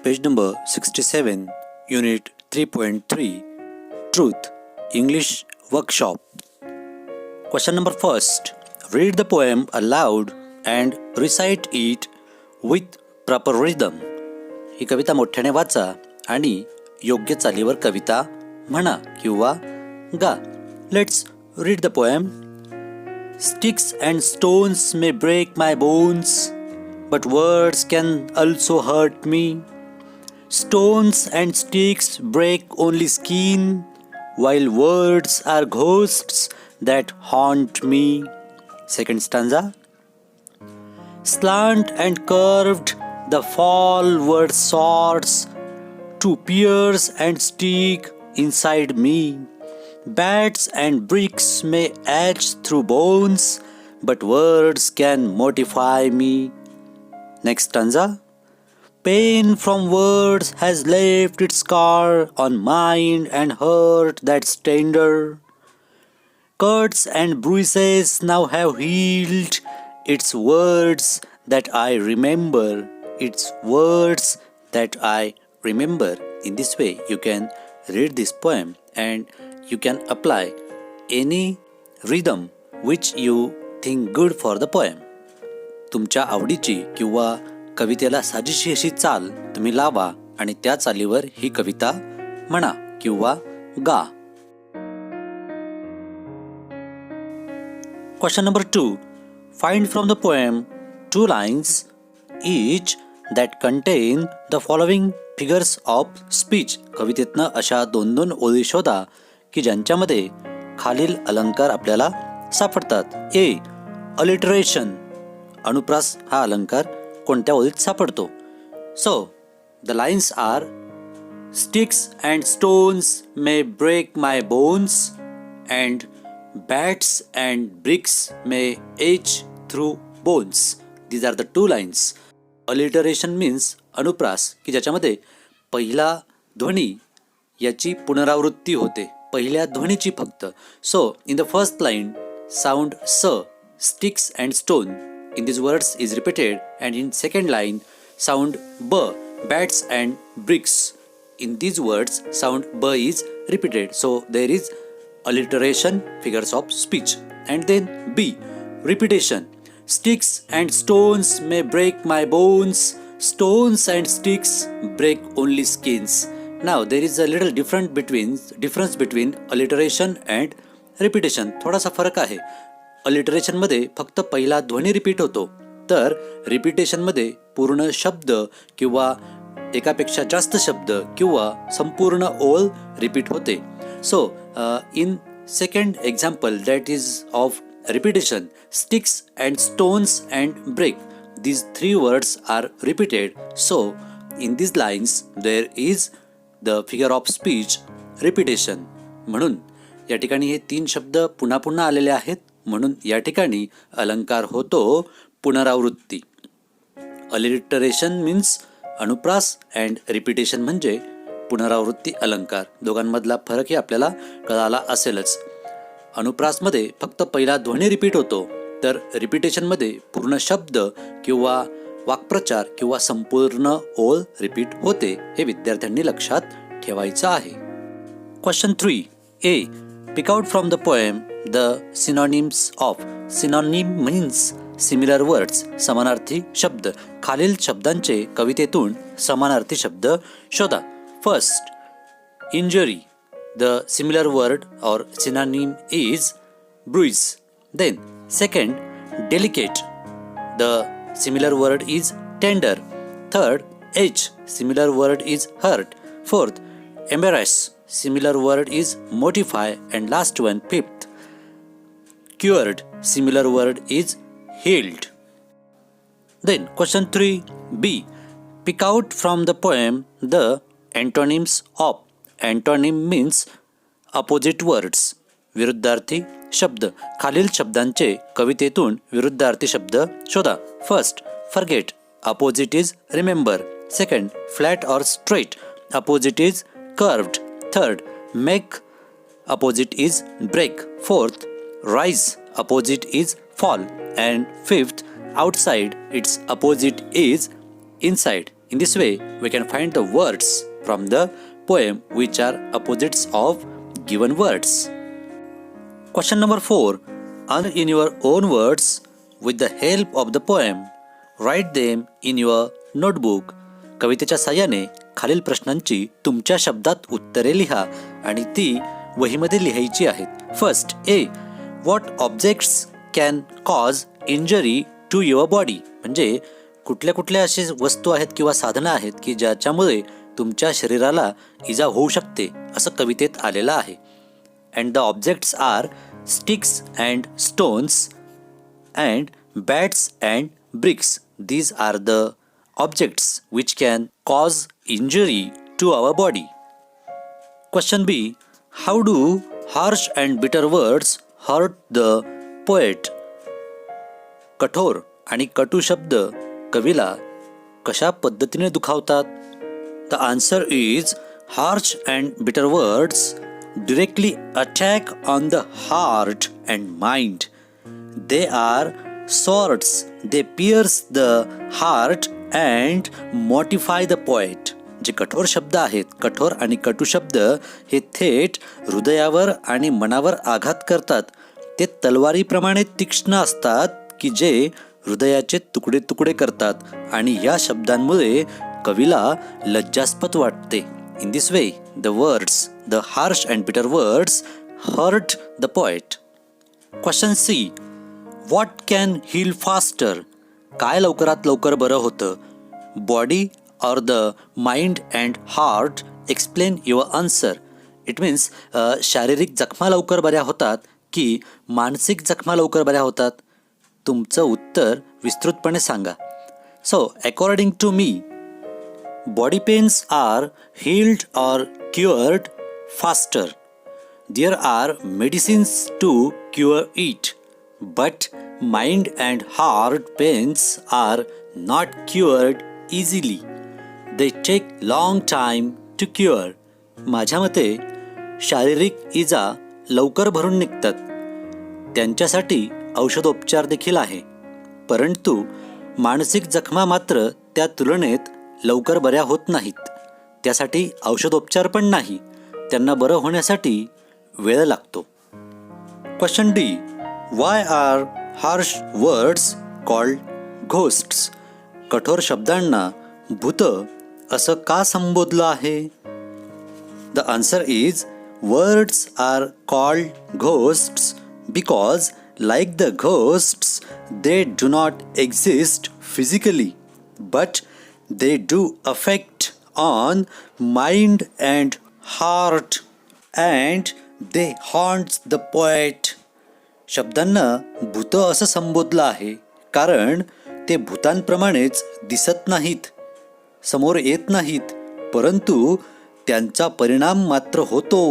page number 67, unit 3.3, Truth, English Workshop. Question number first. Read the poem aloud and recite it with proper rhythm. ही कविता मोठ्याने वाचा आणि योग्य चालीवर कविता म्हणा किंवा गा. Let's read the poem. Sticks and stones may break my bones, but words can also hurt me. Stones and sticks break only skin, while words are ghosts that haunt me. Second stanza. Slant and curved the fall were swords to pierce and stick inside me. Bats and bricks may etch through bones, but words can mortify me. Next stanza. Pain from words has left its scar on mind and heart that's tender. Cuts and bruises now have healed. It's words that I remember. It's words that I remember. In this way, you can read this poem and you can apply any rhythm which you think good for the poem. तुमच्या आवडीची किंवा कवितेला साजेशी अशी चाल तुम्ही लावा आणि त्या चालीवर ही कविता म्हणा किंवा गा. Question number 2. Find from the poem 2 lines each that contain the following figures of speech. कवितेतनं अशा 2 ओळी शोधा की ज्यांच्यामध्ये खालील अलंकार आपल्याला सापडतात. ए. अलिटरेशन. अनुप्रास हा अलंकार कोणत्या ओळीत सापडतो? So the lines are sticks and stones may break my bones and bats and bricks may ache through bones. These are the 2 lines. Alliteration means अनुप्रास की ज्याच्यामध्ये पहिला ध्वनी याची पुनरावृत्ती होते, पहिल्या ध्वनीची फक्त. So in the first line sound s, sticks and stone in these words is repeated, and in second line sound b, bats and bricks. In these words sound b is repeated, so there is alliteration, figures of speech. And then b, repetition. Sticks and stones may break my bones, stones and sticks break only skins. Now there is a little difference between alliteration and repetition. थोडासा फरक आहे. अलिटरेशनमध्ये फक्त पहिला ध्वनी repeat होतो, तर रिपिटेशनमध्ये पूर्ण शब्द किंवा एकापेक्षा जास्त शब्द किंवा संपूर्ण ओळ रिपीट होते. So in second example that is of repetition, sticks and stones and break, these 3 words are repeated. So in these lines there is the figure of speech repetition. म्हणून या ठिकाणी हे 3 शब्द पुन्हा पुन्हा आलेले आहेत, म्हणून या ठिकाणी अलंकार होतो पुनरावृत्ती. अलिटरेशन मीन्स अनुप्रास अँड रिपिटेशन म्हणजे पुनरावृत्ती अलंकार. दोघांमधला फरकही आपल्याला कळाला असेलच. अनुप्रासमध्ये फक्त पहिला ध्वनी रिपीट होतो, तर रिपिटेशनमध्ये पूर्ण शब्द किंवा वाक्प्रचार किंवा संपूर्ण ओळ रिपीट होते. हे विद्यार्थ्यांनी लक्षात ठेवायचं आहे. Question 3. A. Pick out from the poem the synonyms of. Synonym means similar words. समानार्थी शब्द. खालील शब्दांचे कवितेतून समानार्थी शब्द शोधा. First, injury. The similar word or synonym is bruise. Then, second, delicate. The similar word is tender. Third, edge. Similar word is hurt. Fourth, embarrass. Similar word is mortify. And last one, fifth, cured. Similar word is healed. Then question 3b. Pick out from the poem the antonyms of. Antonym means opposite words. विरुद्धार्थी शब्द. खालील शब्दांचे कवितेतून विरुद्धार्थी शब्द शोधा. First, forget. Opposite is remember. Second, flat or straight. Opposite is curved. Third, make. Opposite is break. Fourth, rise. Opposite is fall. And fifth, outside. Its opposite is inside. In this way, we can find the words from the poem which are opposites of given words. Question number 4. In your own words, with the help of the poem, write them in your notebook. कवितेच्या साहाय्याने खालील प्रश्नांची तुमच्या शब्दात उत्तरे लिहा आणि ती वहीमध्ये लिहायची आहेत. First A. What objects can cause injury to your body. म्हणजे कुठल्या कुठल्या अशी वस्तू आहेत किंवा साधनं आहेत की ज्याच्यामुळे तुमच्या शरीराला इजा होऊ शकते असं कवितेत आलेलं आहे. And the objects are sticks and stones and bats and bricks. These are the objects which can cause injury to our body. Question B. How do harsh and bitter words hurt the poet? कठोर आणि कटू शब्द कवीला कशा पद्धतीने दुखावतात? The answer is harsh and bitter words directly attack on the heart and mind. They are swords. They pierce the heart and mortify the poet. जे कठोर शब्द आहेत, कठोर आणि कटू शब्द हे थेट हृदयावर आणि मनावर आघात करतात. ते तलवारीप्रमाणे तीक्ष्ण असतात की जे हृदयाचे तुकडे तुकडे करतात आणि या शब्दांमुळे कवीला लज्जास्पद वाटते. In this way the words, the harsh and bitter words hurt the poet. Question C. What can heal faster. काय लवकरात लवकर बरं होतं? Body or the mind and heart. Explain your answer. It means शारीरिक जखमा लवकर बऱ्या होतात की मानसिक जखमा लवकर बऱ्या होतात? तुमचं उत्तर विस्तृतपणे सांगा. So according to me, body pains are healed or cured faster. There are medicines to cure it. But mind and heart pains are not cured easily. They take long time to cure. माझ्या मते शारीरिक इजा लवकर भरून निघतात. त्यांच्यासाठी औषधोपचार देखील आहे. परंतु मानसिक जखमा मात्र त्या तुलनेत लवकर बऱ्या होत नाहीत. त्यासाठी औषधोपचार पण नाही. त्यांना बरं होण्यासाठी वेळ लागतो. Question D. Why are harsh words called ghosts? कठोर शब्दांना भूत असं का संबोधलं आहे? The answer is words are called ghosts because like the ghosts they do not exist physically but they do affect on mind and heart and they haunt the poet. शब्दांना भूत असं संबोधलं आहे कारण ते भूतांप्रमाणेच दिसत नाहीत, समोर येत नाहीत, परंतु त्यांचा परिणाम मात्र होतो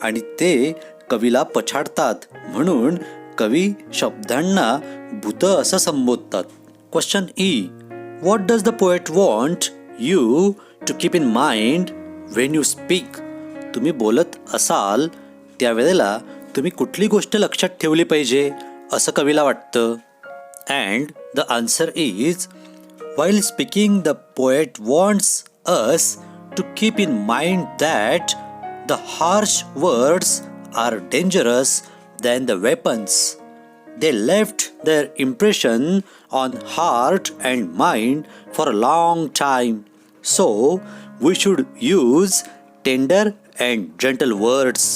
आणि ते कवीला पछाडतात. म्हणून कवी शब्दांना भूत असं संबोधतात. Question E. What does the poet want you to keep in mind when you speak. तुम्ही बोलत असाल त्यावेळेला तुम्ही कुठली गोष्ट लक्षात ठेवली पाहिजे असं कवीला वाटतं? And the answer is while speaking the poet wants us to keep in mind that the harsh words are dangerous than the weapons. They left their impression on heart and mind for a long time. So we should use tender and gentle words.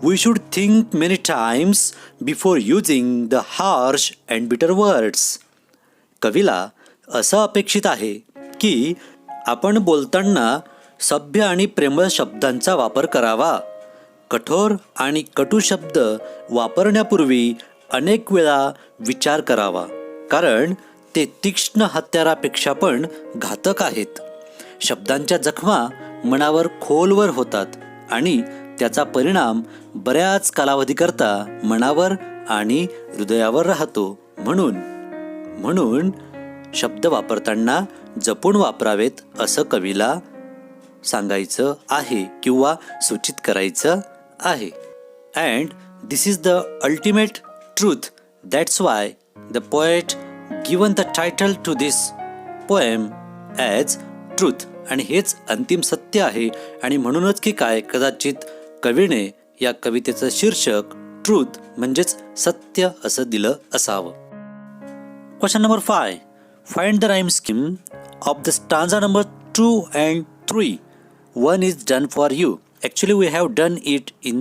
We should think many times before using the harsh and bitter words. कवीला असं अपेक्षित आहे की आपण बोलताना सभ्य आणि प्रेमळ शब्दांचा वापर करावा. कठोर आणि कटू शब्द वापरण्यापूर्वी अनेक वेळा विचार करावा कारण ते तीक्ष्ण हत्यारापेक्षा पण घातक आहेत. शब्दांच्या जखमा मनावर खोलवर होतात आणि त्याचा परिणाम बऱ्याच कालावधीकरता मनावर आणि हृदयावर राहतो. म्हणून शब्द वापरताना जपून वापरावेत असं कवीला सांगायचं आहे किंवा सूचित करायचं आहे. And this is the ultimate truth. That's why the poet given the title to this poem as truth. आणि हेच अंतिम सत्य आहे. आणि म्हणूनच की काय, कदाचित कवीने या कवितेचं शीर्षक ट्रूथ म्हणजेच सत्य असं दिलं असावं. Question number 5. Find the rhyme scheme of the stanza number 2 and 3. One is done for you. Actually we have done it in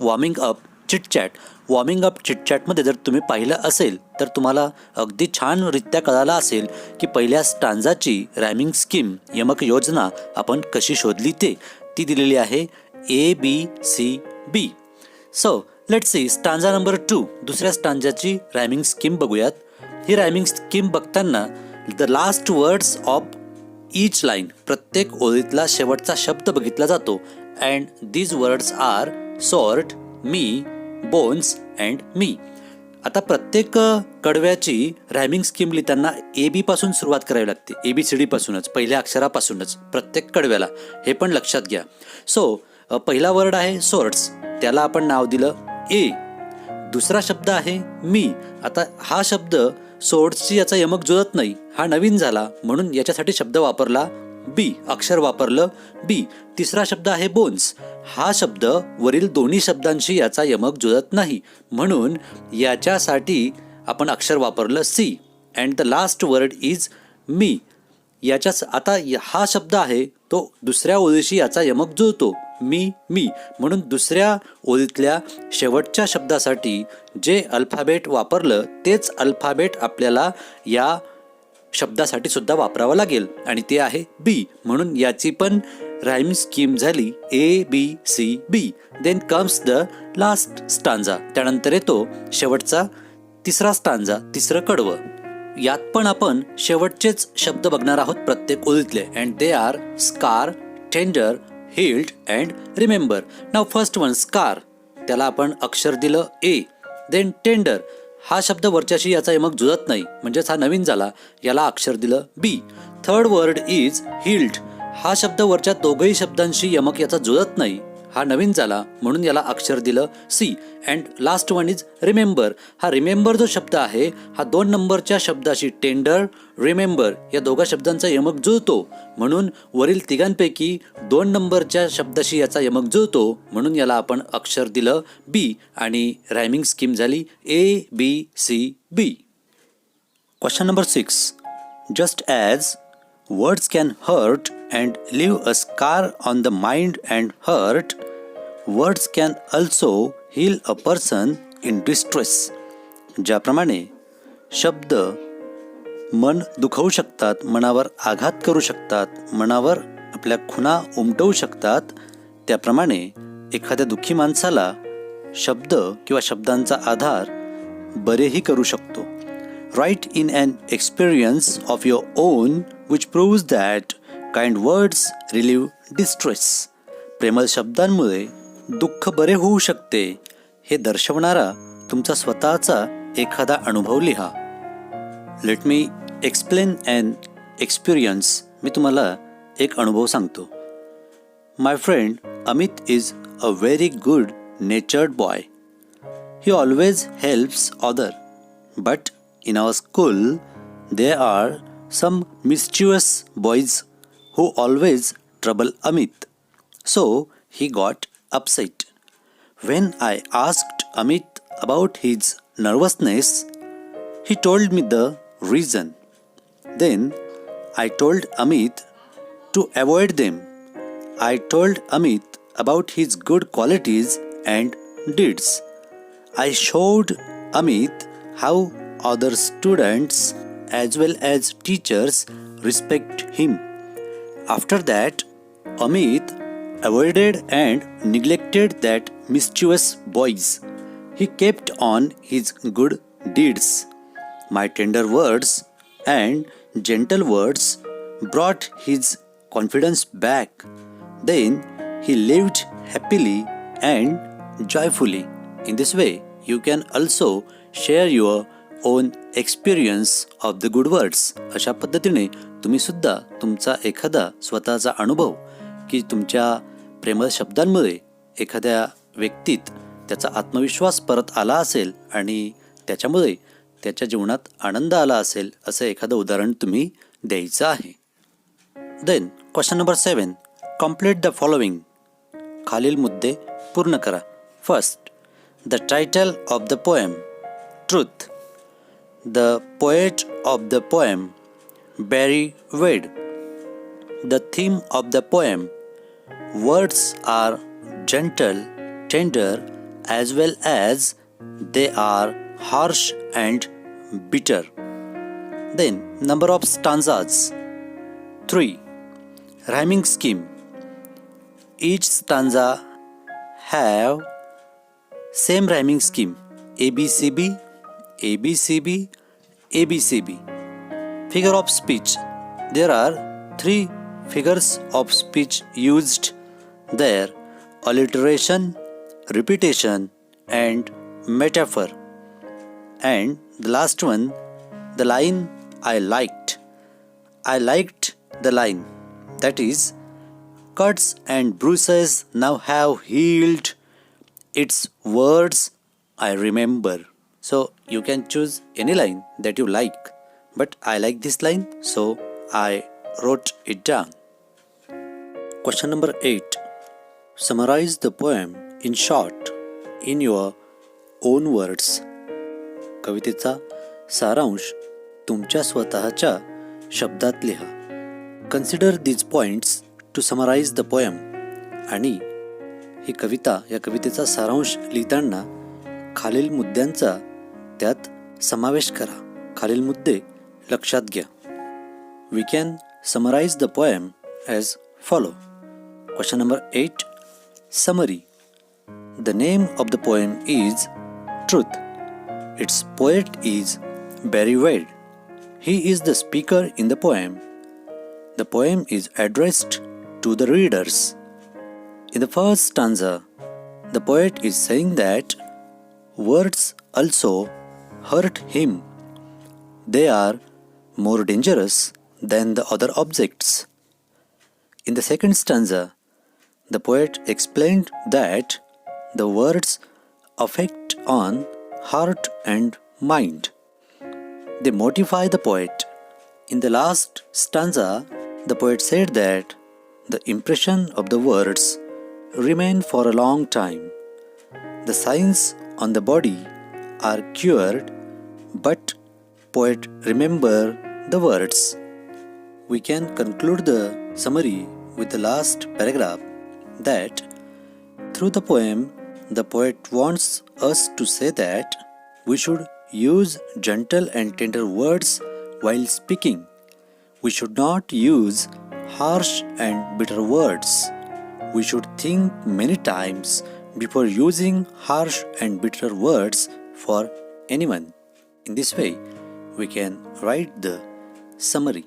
warming up chit chat. Warming up चिटचॅटमध्ये जर तुम्ही पाहिलं असेल तर तुम्हाला अगदी छानरित्या कळालं असेल की पहिल्या स्टांजाची रायमिंग स्कीम, यमक योजना आपण कशी शोधली ती दिलेली आहे ABCB. So let's see stanza number 2, दुसऱ्या स्टांजाची रायमिंग स्कीम बघूयात. ही रायमिंग स्कीम बघताना the last words of each line, प्रत्येक ओळीतला शेवटचा शब्द बघितला जातो. And these words are sort, me, bones and me. आता प्रत्येक कडव्याची रायमिंग स्कीम लिहिताना AB पासून सुरुवात करावी लागते, ABCD पासूनच, पहिल्या अक्षरापासूनच प्रत्येक कडव्याला, हे पण लक्षात घ्या. सो पहिला वर्ड आहे सोर्ट्स, त्याला आपण नाव दिलं A. दुसरा शब्द आहे मी. आता हा शब्द सोर्ट्सची याचा यमक जुळत नाही, हा नवीन झाला म्हणून याच्यासाठी शब्द वापरला बी, अक्षर वापरलं बी. तिसरा शब्द आहे बोन्स, हा शब्द वरील दोन्ही शब्दांशी याचा यमक जुळत नाही म्हणून याच्यासाठी आपण अक्षर वापरलं C. And the last word is me. आता हा शब्द आहे तो दुसऱ्या ओळीशी याचा यमक जुळतो, मी मी, म्हणून दुसऱ्या ओळीतल्या शेवटच्या शब्दासाठी जे अल्फाबेट वापरलं तेच अल्फाबेट आपल्याला या शब्दासाठी सुद्धा वापरावं लागेल आणि ते आहे बी. म्हणून याची पण राईम स्कीम झाली ABCB. Then comes the last stanza, त्यानंतर येतो शेवटचा तिसरा स्टांजा, तिसरं कडवं. यात पण आपण शेवटचेच शब्द बघणार आहोत प्रत्येक ओळीतले. And they are scar, tender, healed and remember. नाव फर्स्ट वन स्कार, त्याला आपण अक्षर दिलं A. देन टेंडर, हा शब्द वरच्याशी याचा यमक जुळत नाही म्हणजेच हा नवीन झाला, याला अक्षर दिलं B. Third word is healed, हा शब्द वरच्या दोघही शब्दांशी यमक याचा जुळत नाही, हा नवीन झाला म्हणून याला अक्षर दिलं C. And last one is remember, हा रिमेंबर जो शब्द आहे हा 2 नंबरच्या शब्दाशी टेंडर, रिमेंबर या दोघा शब्दांचा यमक जुळतो म्हणून वरील तिघांपैकी 2 नंबरच्या शब्दाशी याचा यमक जुळतो म्हणून याला आपण अक्षर दिलं B. आणि रायमिंग स्कीम झाली ABCB. Question number 6. Just as words can hurt and leave a scar on the mind and heart, words can also heal a person in distress. ज्याप्रमाणे शब्द मन दुखवू शकतात, मनावर आघात करू शकतात, मनावर आपल्या खुणा उमटवू शकतात, त्याप्रमाणे एखाद्या दुःखी माणसाला शब्द किंवा शब्दांचा आधार बरेही करू शकतो. Write in an experience of your own which proves that kind words relieve distress. प्रेमळ शब्दांमुळे दुःख बरे होऊ शकते हे दर्शवणारा तुमचा स्वतःचा एखादा अनुभव लिहा. Let me explain an experience. मी तुम्हाला एक अनुभव सांगतो. My friend Amit is a very good natured boy. He always helps other, but in our school there are some mischievous boys who always trouble Amit. So he got upset. When I asked Amit about his nervousness, he told me the reason. Then I told Amit to avoid them. I told Amit about his good qualities and deeds. I showed Amit how other students as well as teachers respect him. After that, Amit avoided and neglected that mischievous boys. He kept on his good deeds. My tender words and gentle words brought his confidence back. Then he lived happily and joyfully. In this way, you can also share your on experience of the good words. अशा पद्धतीने तुम्ही सुद्धा तुमचा एखादा स्वतःचा अनुभव की तुमच्या प्रेमळ शब्दांमुळे एखाद्या व्यक्तीत त्याचा आत्मविश्वास परत आला असेल आणि त्याच्यामुळे त्याच्या जीवनात आनंद आला असेल असं एखादं उदाहरण तुम्ही द्यायचं आहे. Then question number 7. Complete the following. खालील मुद्दे पूर्ण करा. First, the title of the poem, Truth. The poet of the poem, Barry Wade. The theme of the poem, words are gentle, tender, as well as they are harsh and bitter. Then number of stanzas, 3. Rhyming scheme. Each stanza have same rhyming scheme, ABCB, ABCB, ABCB. Figure of speech. There are 3 figures of speech used there: alliteration, repetition, and metaphor. And the last one, the line I liked. I liked the line. That is, cuts and bruises now have healed. Its words I remember. So you can choose any line that you like. But I like this line, so I wrote it down. Question number 8. Summarize the poem in short in your own words. कवितेचा सारांश तुमच्या स्वतःच्या शब्दात लिहा. Consider these points to summarise the poem. आणि ही कविता, या कवितेचा सारांश लिहिताना खालील मुद्द्यांचा त्यात समावेश करा. खालील मुद्दे लक्षात घ्या. We can summarize the poem as follow. Question number 8. Summary. The name of the poem is Truth. Its poet is Barry Wade. He is the speaker in the poem. The poem is addressed to the readers. In the first stanza, the poet is saying that words also hurt him. They are more dangerous than the other objects. In the second stanza, the poet explained that the words affect on heart and mind. They motivate the poet. In the last stanza, the poet said that the impression of the words remain for a long time. The signs on the body are cured, but poet remember the words. We can conclude the summary with the last paragraph that through the poem, the poet wants us to say that we should use gentle and tender words while speaking. We should not use harsh and bitter words. We should think many times before using harsh and bitter words for anyone. In this way, we can write the summary.